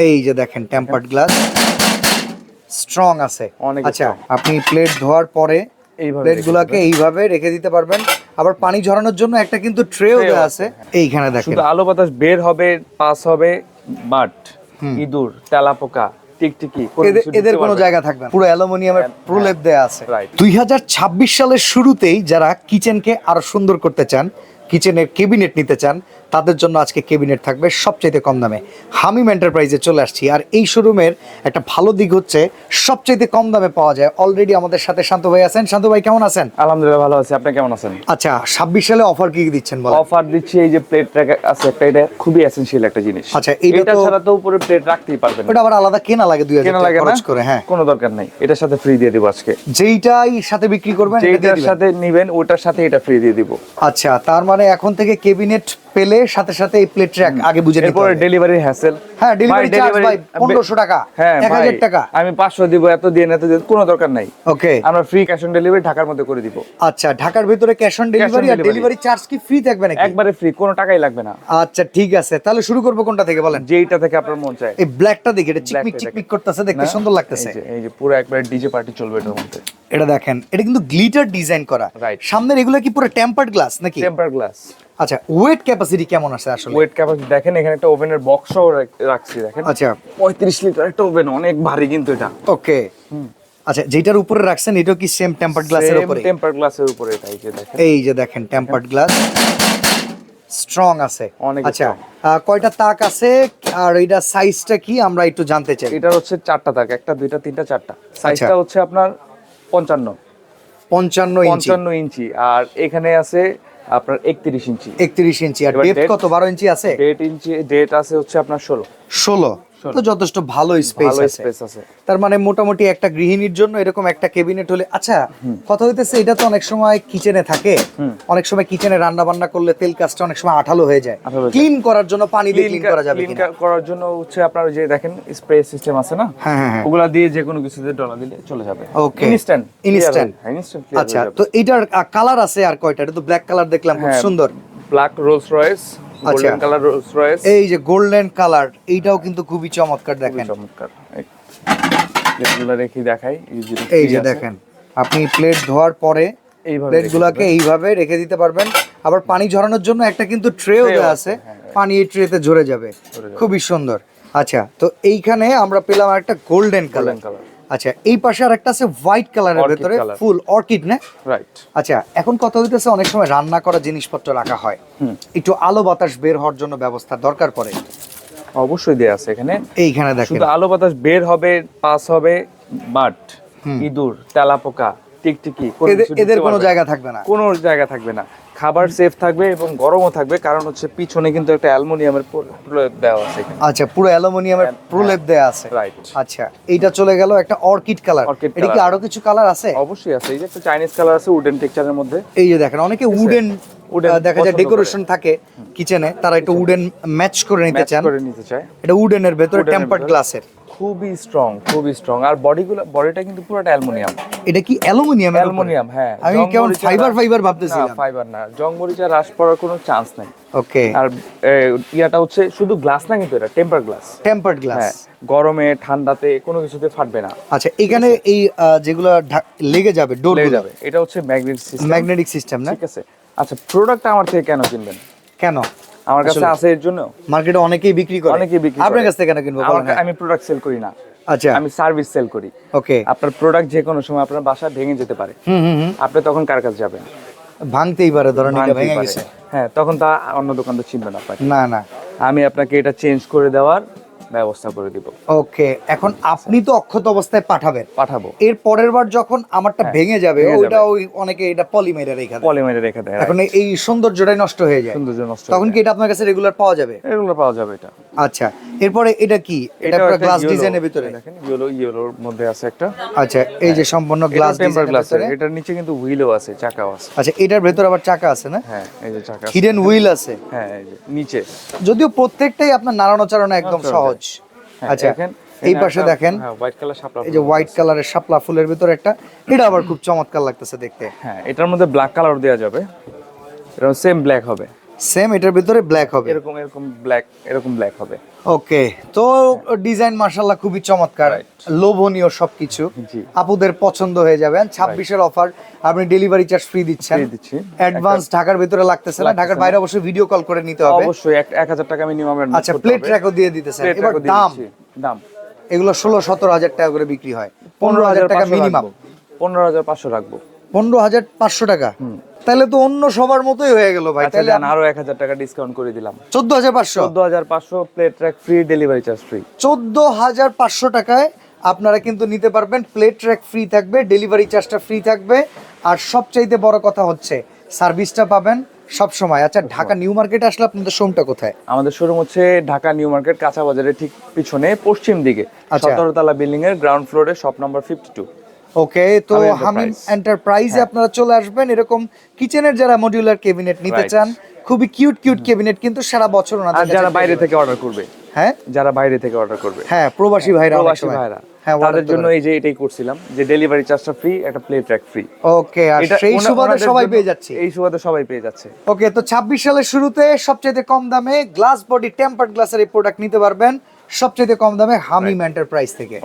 এই যে দেখেন টেম্পারড গ্লাস স্ট্রং আছে। আচ্ছা, আপনি প্লেট ধোয়ার পরে প্লেটগুলোকে এইভাবে রেখে দিতে পারবেন। আবার পানি ঝরানোর জন্য একটা কিন্তু ট্রেও দেওয়া আছে। এইখানে দেখেন শুধু আলো বাতাস বের হবে, পাস হবে, বাট ইঁদুর, তেলাপোকা, টিকটিকি এদের কোনো জায়গা থাকবে না। পুরো অ্যালুমিনিয়ামের প্রলেপ দেয়া আছে। 2026 সালের শুরুতেই যারা কিচেনকে আরো সুন্দর করতে চান, কিচেনের ক্যাবিনেট নিতে চান, তাদের জন্য আজকে ক্যাবিনেট থাকবে সবচাইতে কম দামে। হামিম এন্টারপ্রাইজে চলে আসছি। আর এই শোরুমের একটা ভালো দিক হচ্ছে সবচাইতে কম দামে পাওয়া যায়। অলরেডি আমাদের সাথে শান্ত ভাই আছেন। শান্ত ভাই কেমন আছেন? আলহামদুলিল্লাহ ভালো আছি, আপনি কেমন আছেন? আচ্ছা, 26 সালে অফার কি দিচ্ছেন বলেন? অফার দিচ্ছি এই যে প্লেট ট্র্যাক আছে একটা, এটা খুবই এসেনশিয়াল একটা জিনিস। আচ্ছা, এটা ছাড়া তো উপরে প্লেট রাখতেই পারবেন না। ওটা আবার আলাদা কেনা লাগে 2000 টাকা খরচ করে। হ্যাঁ, কোনো দরকার নাই, এটার সাথে ফ্রি দিয়ে দেব আজকে। যেইটাই সাথে বিক্রি করবেন যেটার সাথে নেবেন ওটার সাথে এটা ফ্রি দিয়ে দিব। আচ্ছা, তার মানে এখন থেকে ক্যাবিনেট পেলে সাথে সাথে এই প্লেট ট্র্যাক আগে বুঝে নিতে হবে। এরপর ডেলিভারি হ্যাসেল। হ্যাঁ, ডেলিভারি চার্জ ভাই 1500 টাকা, হ্যাঁ 1000 টাকা। আমি 500 দিব, এত দিয়ে না, এত দিয়ে কোনো দরকার নাই। ওকে, আমরা ফ্রি ক্যাশ অন ডেলিভারি ঢাকার মধ্যে করে দিব। আচ্ছা, ঢাকার ভিতরে ক্যাশ অন ডেলিভারি। আর ডেলিভারি চার্জ কি ফ্রি থাকবে নাকি? একবারে ফ্রি, কোনো টাকাই লাগবে না। আচ্ছা, ঠিক আছে, তাহলে শুরু করব কোনটা থেকে বলেন? যেইটা থেকে আপনার মন চায়। এই ব্ল্যাকটা দেখে, এটা চিকমিক চিকমিক করতেছে, দেখতে সুন্দর লাগতেছে। এই যে পুরো একবারে ডিজে পার্টি চলবে এটার মধ্যে। এটা দেখেন, এটা কিন্তু গ্লিটার ডিজাইন করা। সামনের এগুলো কি পুরো টেম্পারড গ্লাস নাকি? Temper glass. আচ্ছা, ওয়েট ক্যাপাসিটি কেমন আছে আসলে? ওয়েট ক্যাপাসিটি দেখেন, এখানে একটা ওভেনের বক্সও রাখছি দেখেন। আচ্ছা, 35 লিটার একটা ওভেন, অনেক ভারী কিন্তু এটা। ওকে, আচ্ছা, যেটার উপরে রাখছেন এটাও কি সেম টেম্পারড গ্লাসের উপরে? টেম্পার গ্লাসের উপরে এটা। এই যে দেখেন টেম্পারড গ্লাস স্ট্রং আছে। আচ্ছা, কয়টা তাক আছে আর এটা সাইজটা কি আমরা একটু জানতে চাই। এটা হচ্ছে 4টা তাক, 1টা 2টা 3টা 4টা। সাইজটা হচ্ছে আপনার 55 ইঞ্চি। আর এখানে আছে আপনার 31 ইঞ্চি। 31 ইঞ্চি। আর ডেপথ কত? 12 ইঞ্চি আছে। 8 ইঞ্চি ডেট আছে হচ্ছে আপনার 16। তো যথেষ্ট ভালো স্পেস আছে। তার মানে মোটামুটি একটা গৃহিণীর জন্য এরকম একটা ক্যাবিনেট হলে। আচ্ছা, কথা হইতেছে এটা তো অনেক সময় কিচেনে থাকে, অনেক সময় কিচেনে রান্না বান্না করলে তেল কাজটা অনেক সময় আঠালো হয়ে যায়। ক্লিন করার জন্য পানি দিয়ে ক্লিন করা যাবে কিনা? ক্লিন করার জন্য হচ্ছে আপনার যে দেখেন স্প্রে সিস্টেম আছে না, ওগুলা দিয়ে যে কোনো কিছুতে ডলা দিলে চলে যাবে। ওকে, ইনস্ট্যান্ট। আচ্ছা, তো এটার কালার আছে আর কয়টা? এটা তো ব্ল্যাক কালার দেখলাম, খুব সুন্দর। Black Rolls Royce, golden colour Rolls Royce. এই যে গোল্ডেন কালার, এইটাও কিন্তু খুবই চমৎকার। দেখেন চমৎকার, প্লেটগুলো রেখে দেখাই। এই যে দেখেন, আপনি প্লেট ধোয়ার পরে প্লেটগুলোকে এইভাবে রেখে দিতে পারবেন। আবার পানি ঝরানোর জন্য একটা কিন্তু ট্রেও দেওয়া আছে, পানি এই ট্রেতে ঝরে যাবে। খুবই সুন্দর। আচ্ছা, তো এইখানে আমরা পেলাম একটা গোল্ডেন কালার। আচ্ছা, এই পাশে আর একটা আছে হোয়াইট কালারের ভিতরে ফুল অর্কিড না? রাইট। আচ্ছা, এখন কথা হইতেছে অনেক সময় রান্না করা জিনিসপত্র রাখা হয়, একটু আলো বাতাস বের হওয়ার জন্য ব্যবস্থা দরকার পড়ে। অবশ্যই দেয়া আছে এখানে। এইখানে দেখেন শুধু আলো বাতাস বের হবে, পাস হবে, বাট ইঁদুর, তেলাপোকা, টিকটিকি, এদের কোনো জায়গা থাকবে না। কোনো জায়গা থাকবে না। খাবার সেফ থাকবে এবং গরমও থাকবে, কারণ হচ্ছে পিছনে কিন্তু একটা অ্যালুমিনিয়ামের প্রলেপ দেওয়া আছে এখানে। আচ্ছা, পুরো অ্যালুমিনিয়ামের প্রলেপ দেওয়া আছে। রাইট। আচ্ছা, এইটা চলে গেল একটা অর্কিড কালার। এটা কি আরো কিছু কালার আছে? অবশ্যই আছে। এই যে একটা চাইনিজ কালার আছে উডেন টেক্সচারের মধ্যে। এই যে দেখেন, অনেকে উডেন দেখা যায় ডেকোরেশন থাকে কিচেনে, তারা একটু উডেন ম্যাচ করে নিতে চায়। এটা উডেনের ভেতরে টেম্পারড গ্লাসের, খুবই স্ট্রং। আর বডিটা কিন্তু পুরোটা অ্যালুমিনিয়াম। এটা কি অ্যালুমিনিয়াম? হ্যাঁ, আমি কেমন ফাইবার ভাবতেছিলাম। ফাইবার না, জংমরিচা রাশ পড়ার কোনো চান্স নাই। ওকে, আর ইয়াটা হচ্ছে শুধু গ্লাস না, কিন্তু এটা টেম্পারড গ্লাস। গরমে ঠান্ডাতে কোনো কিছুতে ফাটবে না। আচ্ছা, এখানে এই যেগুলো লেগে যাবে, ডোর লেগে যাবে, এটা হচ্ছে ম্যাগনেটিক সিস্টেম না? ঠিক আছে। আচ্ছা, প্রোডাক্ট আমার থেকে কেন কিনবেন? কেন? আমার কাছে আছে এর জন্য। মার্কেটে অনেকেই বিক্রি করে, আপনার কাছ থেকে কেন কিনবো? আমি প্রোডাক্ট সেল করি না। আচ্ছা, আমি সার্ভিস সেল করি। ওকে, আপনার প্রোডাক্ট যে কোনো সময় আপনার বাসা ভেঙে যেতে পারে, আপনি তখন কার কাছে যাবেন? ভাঙতেই পারে, ধরেন এটা ভেঙে গেছে। হ্যাঁ, তখন তা অন্য দোকানদার চিনবে না আপনাকে। না, আমি আপনাকে এটা চেঞ্জ করে দেওয়ার ব্যবস্থা করে দিব। ওকে, এখন আপনি তো অক্ষত অবস্থায় পাঠাবো। এর পরের বার যখন আমারটা ভেঙে যাবে, ওইটা ওই অনেকে এটা পলিমারে রেখে দেয়। এখন এই সৌন্দর্যটাই নষ্ট হয়ে যায়। তখন কি এটা আপনার কাছে রেগুলার পাওয়া যাবে? এটা। আচ্ছা, এরপরে এটা কি? এটা পুরো গ্লাস ডিজাইনের ভিতরে দেখেন, ইয়েলোর মধ্যে আছে একটা। আচ্ছা, এই যে সম্পূর্ণ গ্লাস টেম্পার গ্লাস। এটার নিচে কিন্তু হুইলও আছে, চাকাও আছে। আচ্ছা, এটার ভিতরে আবার চাকা আছে না? হ্যাঁ, এই যে চাকা, হিডেন হুইল আছে। হ্যাঁ, এই যে নিচে। যদিও প্রত্যেকটাই আপনার নাড়ানো চাড়ানো একদম সহজ। আচ্ছা, এই পাশে দেখেন, হোয়াইট কালার শাপলা, এই যে হোয়াইট কালারের শাপলা ফুলের ভিতরে একটা, এটা আবার খুব চমৎকার লাগতেছে দেখতে। হ্যাঁ, এটার মধ্যে ব্ল্যাক কালার দেওয়া যাবে, এটা সেম ব্ল্যাক হবে। সেম এটার ভিতরে ব্ল্যাক হবে। এরকম এরকম ব্ল্যাক হবে। ওকে, তো ডিজাইন মাশাআল্লাহ খুবই চমৎকার, লোভনীয় সবকিছু, জি। আপুদের পছন্দ হয়ে যাবে। 26-এর অফার, আপনি ডেলিভারি চার্জ ফ্রি দিচ্ছেন, ফ্রি দিচ্ছি। অ্যাডভান্স ঢাকার ভিতরে লাগতেছে না, ঢাকার বাইরে অবশ্যই ভিডিও কল করে নিতে হবে। অবশ্যই 1000 টাকা মিনিমাম অ্যাডভান্স আচ্ছা, প্লেট ট্র্যাকও দিয়ে দিতেছেন। এবার দাম এগুলো 16-17 হাজার টাকা করে বিক্রি হয়, 15,000 টাকা মিনিমাম। 15,500 রাখবো। 15,500 টাকা, তাহলে তো অন্য সবার মতোই হয়ে গেল ভাই। তাহলে আরো 1000 টাকা ডিসকাউন্ট করে দিলাম, 14,500। 14,500 plate track free, delivery charge free. 14,500 টাকায় আপনারা কিন্তু নিতে পারবেন, প্লেট ট্র্যাক ফ্রি থাকবে, ডেলিভারি চার্জটা ফ্রি থাকবে, আর সবচাইতে বড় কথা হচ্ছে সার্ভিসটা পাবেন সব সময়। আচ্ছা, ঢাকা নিউ মার্কেটে আসলে আপনাদের শোরুমটা কোথায়? আমাদের শোরুম হচ্ছে ঢাকা নিউ মার্কেট কাঁচা বাজারের ঠিক পিছনে পশ্চিম দিকে, 17 তলা বিল্ডিং এর গ্রাউন্ড ফ্লোরে, শপ নাম্বার 52। ওকে, তো হামিম এন্টারপ্রাইজে আপনারা চলে আসবেন। এরকম কিচেনের যারা মডিউলার ক্যাবিনেট নিতে চান, খুবই কিউট ক্যাবিনেট কিন্তু সারা বছর ওনাদের আর যারা বাইরে থেকে অর্ডার করবে, হ্যাঁ যারা বাইরে থেকে অর্ডার করবে, হ্যাঁ প্রবাসী ভাইরা, হ্যাঁ তাদের জন্য এই যে এটাই করছিলাম, যে ডেলিভারি চার্জটা ফ্রি, একটা প্লেট ট্র্যাক ফ্রি। ওকে, আর সেই সুবাদে সবাই পেয়ে যাচ্ছে। এই সুবাদে সবাই পেয়ে যাচ্ছে। ওকে, তো 26 সালের শুরুতে সবচেয়ে কম দামে গ্লাস বডি টেম্পারড গ্লাসের এই প্রোডাক্ট নিতে পারবেন সবচেয়ে কম দামে হামিম এন্টারপ্রাইজ থেকে।